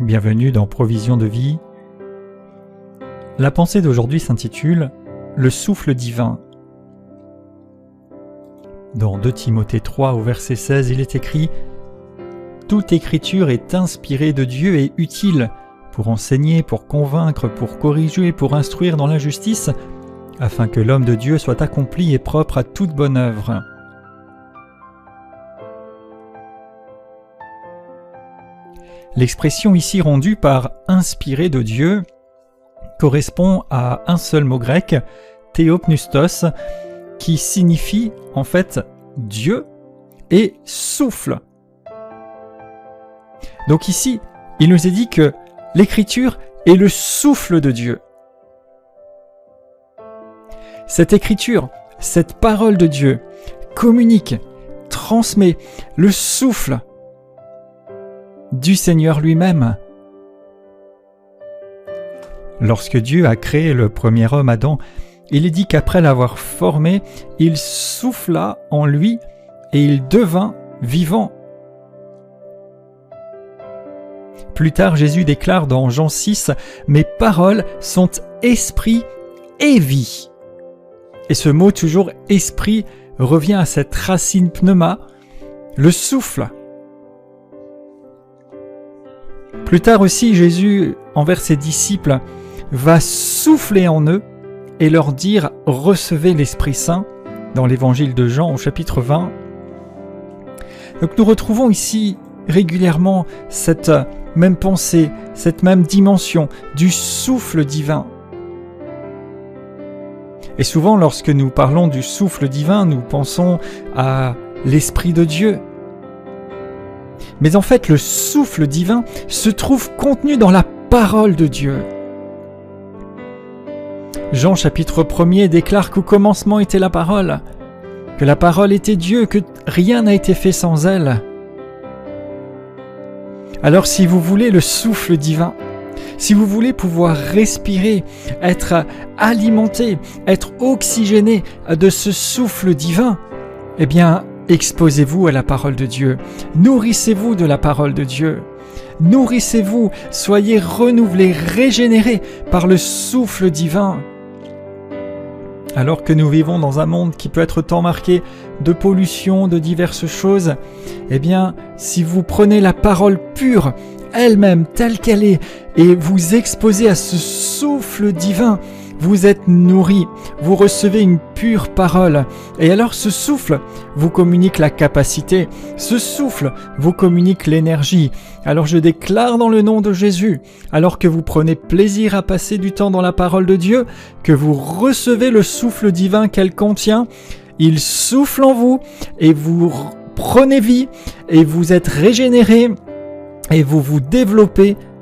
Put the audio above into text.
Bienvenue dans Provision de vie. La pensée d'aujourd'hui s'intitule « Le souffle divin ». Dans 2 Timothée 3 au verset 16, il est écrit « Toute écriture est inspirée de Dieu et utile pour enseigner, pour convaincre, pour corriger, pour instruire dans la justice, afin que l'homme de Dieu soit accompli et propre à toute bonne œuvre. » L'expression ici rendue par « inspiré de Dieu » correspond à un seul mot grec, théopneustos, qui signifie en fait Dieu et souffle. Donc ici, il nous est dit que l'écriture est le souffle de Dieu. Cette écriture, cette parole de Dieu, communique, transmet le souffle du Seigneur lui-même. Lorsque Dieu a créé le premier homme Adam, il est dit qu'après l'avoir formé, il souffla en lui et il devint vivant. Plus tard, Jésus déclare dans Jean 6 « Mes paroles sont esprit et vie ». Et ce mot toujours « esprit » revient à cette racine pneuma, le souffle. Plus tard aussi, Jésus, envers ses disciples, va souffler en eux et leur dire « Recevez l'Esprit Saint » dans l'évangile de Jean au chapitre 20. Donc nous retrouvons ici régulièrement cette même pensée, cette même dimension du souffle divin. Et souvent, lorsque nous parlons du souffle divin, nous pensons à l'Esprit de Dieu. Mais en fait, le souffle divin se trouve contenu dans la parole de Dieu. Jean chapitre 1er déclare qu'au commencement était la parole, que la parole était Dieu, que rien n'a été fait sans elle. Alors si vous voulez le souffle divin, si vous voulez pouvoir respirer, être alimenté, être oxygéné de ce souffle divin, eh bien, exposez-vous à la parole de Dieu, nourrissez-vous de la parole de Dieu, nourrissez-vous, soyez renouvelés, régénérés par le souffle divin. Alors que nous vivons dans un monde qui peut être tant marqué de pollution, de diverses choses, eh bien, si vous prenez la parole pure, elle-même, telle qu'elle est, et vous exposez à ce souffle divin, vous êtes nourris, vous recevez une pure parole. Et alors ce souffle vous communique la capacité, ce souffle vous communique l'énergie. Alors je déclare dans le nom de Jésus, alors que vous prenez plaisir à passer du temps dans la parole de Dieu, que vous recevez le souffle divin qu'elle contient, il souffle en vous et vous prenez vie et vous êtes régénérés et vous vous développez